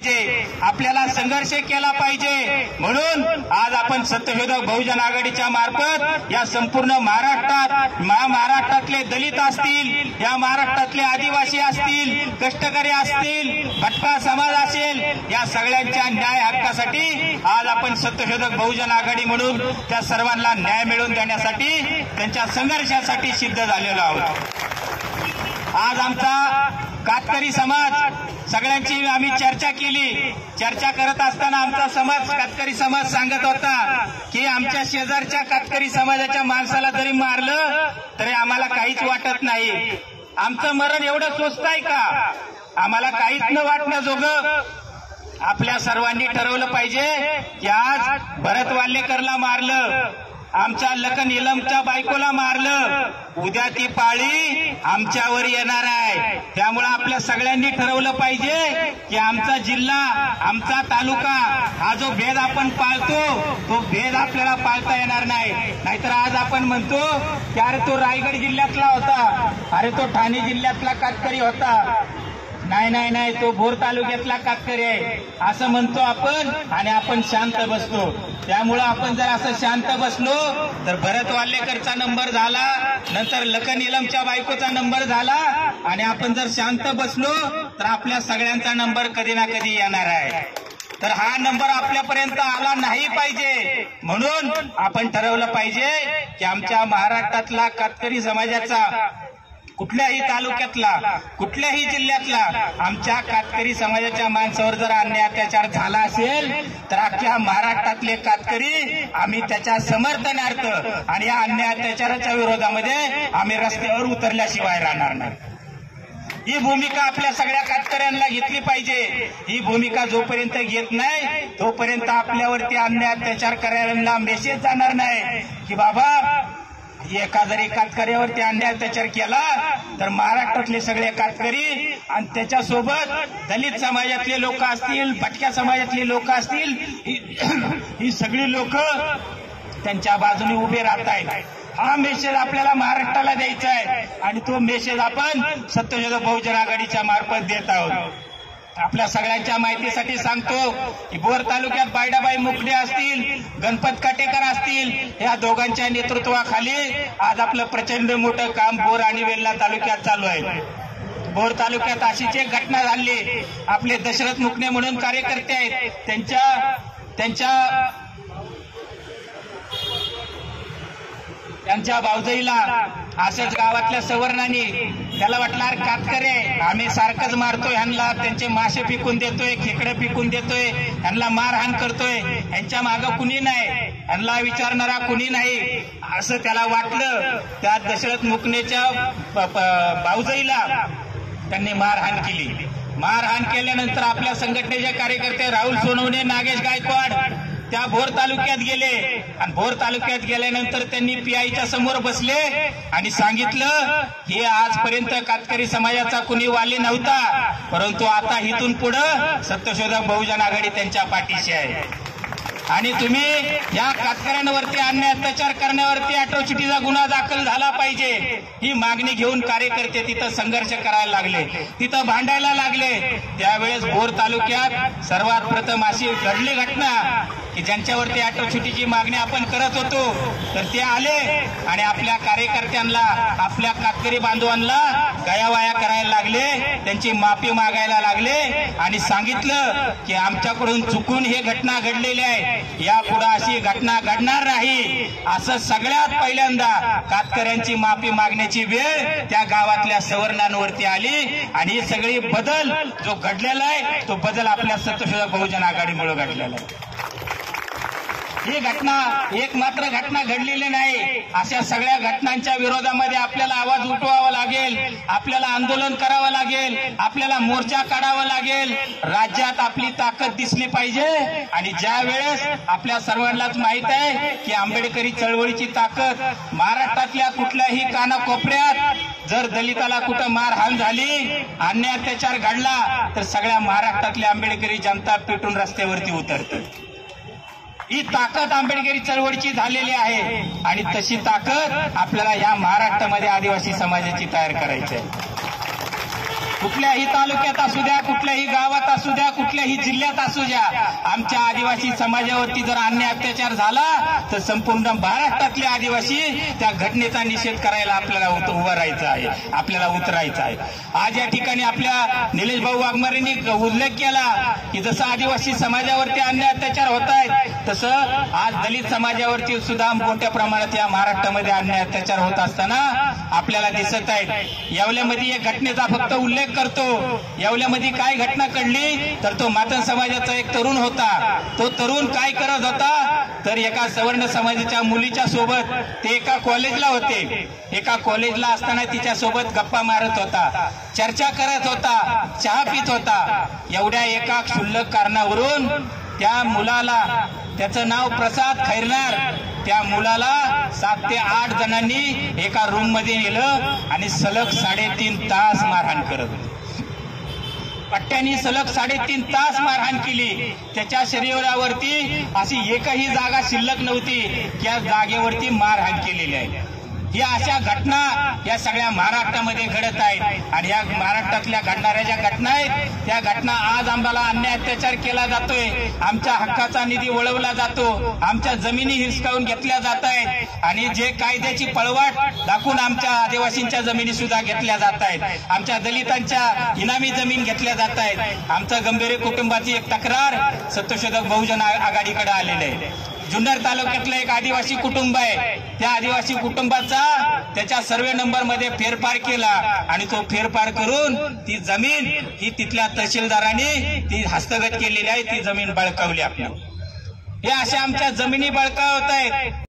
पाहिजे, आपल्याला संघर्ष केला पाहिजे. म्हणून आज आपण सत्यशोधक बहुजन आघाडीच्या मार्फत या संपूर्ण महाराष्ट्रातले दलित असतील, या महाराष्ट्रातले आदिवासी असतील, कष्टकरी असतील, भटका समाज असेल, या सगळ्यांच्या न्याय हक्कासाठी आज आपण सत्यशोधक बहुजन आघाडी म्हणून त्या सर्वांना न्याय मिळवून देण्यासाठी त्यांच्या संघर्षासाठी सिद्ध झालेलो आहोत. आज आमचा कातकरी समाज सगळ्यांची आम्ही चर्चा केली. चर्चा करत असताना आमचा समाज, कातकरी समाज सांगत होता की आमच्या शेजारच्या कातकरी समाजाच्या माणसाला जरी मारलं तरी आम्हाला काहीच वाटत नाही. आमचं मरण एवढं स्वस्त आहे का? आम्हाला काहीच न वाटण्याजोगं आपल्या सर्वांनी ठरवलं पाहिजे की आज भरत वाल्लेकरला मारलं, आमच्या लखन इलमच्या बायकोला मारलं, उद्या ती पाळी आमच्यावर येणार आहे. त्यामुळे आपल्या सगळ्यांनी ठरवलं पाहिजे की आमचा जिल्हा, आमचा तालुका हा जो भेद आपण पाळतो तो भेद आपल्याला पाळता येणार नाही. नाहीतर आज आपण म्हणतो की अरे तो रायगड जिल्ह्यातला होता, अरे तो ठाणे जिल्ह्यातला कातकरी होता. नाही नाही नाही, तो भोर तालुक्यातला कातकरी आहे असं म्हणतो आपण आणि आपण शांत बसतो. त्यामुळं आपण जर असं शांत बसलो तर भरत वाल्लेकरचा नंबर झाला, नंतर लखन इलमच्या बायकोचा नंबर झाला आणि आपण जर शांत बसलो तर आपल्या सगळ्यांचा नंबर कधी ना कधी येणार आहे. तर हा नंबर आपल्यापर्यंत आला नाही पाहिजे. म्हणून आपण ठरवलं पाहिजे की आमच्या महाराष्ट्रातला कातकरी समाजाचा, कुठल्याही तालुक्यातला, कुठल्याही जिल्ह्यातला आमच्या कातकरी समाजाच्या माणसावर जर अन्याय अत्याचार झाला असेल तर अख्ख्या महाराष्ट्रातले कातकरी आम्ही त्याच्या समर्थनार्थ आणि या अन्याय अत्याचाराच्या विरोधामध्ये आम्ही रस्त्यावर उतरल्याशिवाय राहणार नाही. ही भूमिका आपल्या सगळ्या कातकऱ्यांना घेतली पाहिजे. ही भूमिका जोपर्यंत घेत नाही तोपर्यंत आपल्यावरती अन्याय अत्याचार करायला मेसेज जाणार नाही की बाबा एका जरी कातकऱ्यावरती अन्याय अत्याचार केला तर महाराष्ट्रातले सगळे कातकरी आणि त्याच्यासोबत दलित समाजातले लोक असतील, भटक्या समाजातले लोक असतील, ही सगळी लोक त्यांच्या बाजूने उभे राहत आहेत. हा मेसेज आपल्याला महाराष्ट्राला द्यायचा आहे आणि तो मेसेज आपण सत्यशोधक बहुजन आघाडीच्या मार्फत देत आहोत. आपल्या सगळ्यांच्या माहितीसाठी सांगतो की भोर तालुक्यात बायडाबाई मुकणे असतील, गणपत काटेकर असतील, या दोघांच्या नेतृत्वाखाली आज आपलं प्रचंड मोठं काम भोर आणि वेल्हा तालुक्यात चालू आहे. भोर तालुक्यात अशीच एक घटना झाली. आपले दशरथ मुकणे म्हणून कार्यकर्ते आहेत, त्यांच्या भाऊजाईला असंच गावातल्या सवर्णांनी, त्याला वाटलं कातकरे आम्ही सारखंच मारतोय ह्यांना, त्यांचे मासे पिकून देतोय, खेकडे पिकून देतोय, ह्यांना मारहाण करतोय, ह्यांच्या मागं कुणी नाही, ह्यांना विचारणारा कुणी नाही असं त्याला वाटलं. त्या दशरथ मुकणेच्या भाऊजाईला त्यांनी मारहाण केली. मारहाण केल्यानंतर आपल्या संघटनेचे कार्यकर्ते राहुल सोनवणे, नागेश गायकवाड त्या भोर तालुक्यात गेले आणि भोर तालुक्यात गेल्यानंतर त्यांनी पीआयच्या समोर बसले आणि सांगितलं की आजपर्यंत कातकरी समाजाचा कुणी वाली नव्हता, परंतु आता इथून पुढे सत्यशोधक बहुजन आघाडी त्यांच्या पाठीशी आहे आणि तुम्ही या कातकऱ्यांवरती अन्याय अत्याचार करण्यावरती अॅट्रॉसिटीचा गुन्हा दाखल झाला पाहिजे. ही मागणी घेऊन कार्यकर्ते तिथं संघर्ष करायला लागले, तिथं भांडायला लागले. त्यावेळेस भोर तालुक्यात सर्वात प्रथम अशी घडली घटना की ज्यांच्यावरती अॅट्रॉसिटीची मागणी आपण करत होतो तर ते आले आणि आपल्या कार्यकर्त्यांना, आपल्या कातकरी बांधवांना गयावाया करायला लागले, त्यांची माफी मागायला लागले आणि सांगितलं की आमच्याकडून चुकून हे घटना घडलेली आहे, यापुढे अशी घटना घडणार नाही. असं सगळ्यात पहिल्यांदा कातकऱ्यांची माफी मागण्याची वेळ त्या गावातल्या सवर्णांवरती आली आणि ही सगळी बदल जो घडलेला आहे तो बदल आपल्या सत्यशोधक बहुजन आघाडीमुळे घडलेला आहे. ही घटना एक मात्र घटना घडलेली नाही. अशा सगळ्या घटनांच्या विरोधामध्ये आपल्याला आवाज उठवावा लागेल, आपल्याला आंदोलन करावं लागेल, आपल्याला मोर्चा काढावा लागेल. राज्यात आपली ताकद दिसली पाहिजे आणि ज्या वेळेस आपल्या सर्वांनाच माहित आहे की आंबेडकरी चळवळीची ताकद महाराष्ट्रातल्या कुठल्याही कानाकोपऱ्यात जर दलिताला कुठं मारहाण झाली, अन्याय अत्याचार घडला तर सगळ्या महाराष्ट्रातली आंबेडकरी जनता पेटून रस्त्यावरती उतरते. ही ताकद आंबेडकरी चळवळीची झालेली आहे आणि तशी ताकद आपल्याला या महाराष्ट्रामध्ये आदिवासी समाजाची तयार करायची आहे. कुठल्याही तालुक्यात असू द्या, कुठल्याही गावात असू द्या, कुठल्याही जिल्ह्यात असू द्या, आमच्या आदिवासी समाजावरती जर अन्याय अत्याचार झाला तर संपूर्ण महाराष्ट्रातले आदिवासी त्या घटनेचा निषेध करायला आपल्याला उभं राहायचं आहे, आपल्याला उतरायचं आहे. आज या ठिकाणी आपल्या निलेश भाऊ वाघमारेंनी उल्लेख केला की जसं आदिवासी समाजावरती अन्याय अत्याचार होत आहेत तसं आज दलित समाजावरती सुद्धा मोठ्या प्रमाणात या महाराष्ट्रामध्ये अन्याय अत्याचार होत असताना आपल्याला दिसत आहेत. येवल्यामध्ये एक घटनेचा फक्त उल्लेख करतो. येवल्यामध्ये काय घटना घडली तर तो मातंग समाजाचा एक तरुण होता. तो तरुण काय करत होता तर एका सवर्ण समाजाच्या मुलीच्या सोबत ते एका कॉलेजला होते. एका कॉलेजला असताना तिच्या सोबत गप्पा मारत होता, चर्चा करत होता, चहा पित होता. एवढ्या एका क्षुल्लक कारणावरून त्या मुलाला, त्याचं नाव प्रसाद खैरनार, त्या मुलाला 7 ते 8 जणांनी एका रूम मध्ये नेलं आणि सलग 3.5 तास मारहाण करत होते. पट्ट्यांनी सलग 3.5 तास मारहाण केली. त्याच्या शरीरावरती अशी एकही जागा शिल्लक नव्हती, त्या जागेवरती मारहाण केलेली आहे. या अशा घटना या सगळ्या महाराष्ट्रामध्ये घडत आहेत आणि या महाराष्ट्रातल्या घडणाऱ्या ज्या घटना आहेत त्या घटना आज आम्हाला अन्याय अत्याचार केला जातोय, आमच्या हक्काचा निधी वळवला जातो, आमच्या जमिनी हिसकावून घेतल्या जात आहेत आणि जे कायद्याची पळवाट दाखवून आमच्या आदिवासींच्या जमिनी सुद्धा घेतल्या जात आहेत, आमच्या दलितांच्या इनामी जमीन घेतल्या जात आहेत. आमचं गंभीर कुटुंबाची एक तक्रार सत्यशोधक बहुजन आघाडीकडे आलेली आहे. जुन्नर तालुक्यातलं एक आदिवासी कुटुंब आहे. त्या आदिवासी कुटुंबाचा त्याच्या सर्वे नंबर मध्ये फेरफार केला आणि तो फेरफार करून ती जमीन ही तिथल्या तहसीलदारांनी ती हस्तगत केलेली आहे, ती जमीन बळकावली. आपली हे अशा आमच्या जमिनी बळकावत आहेत.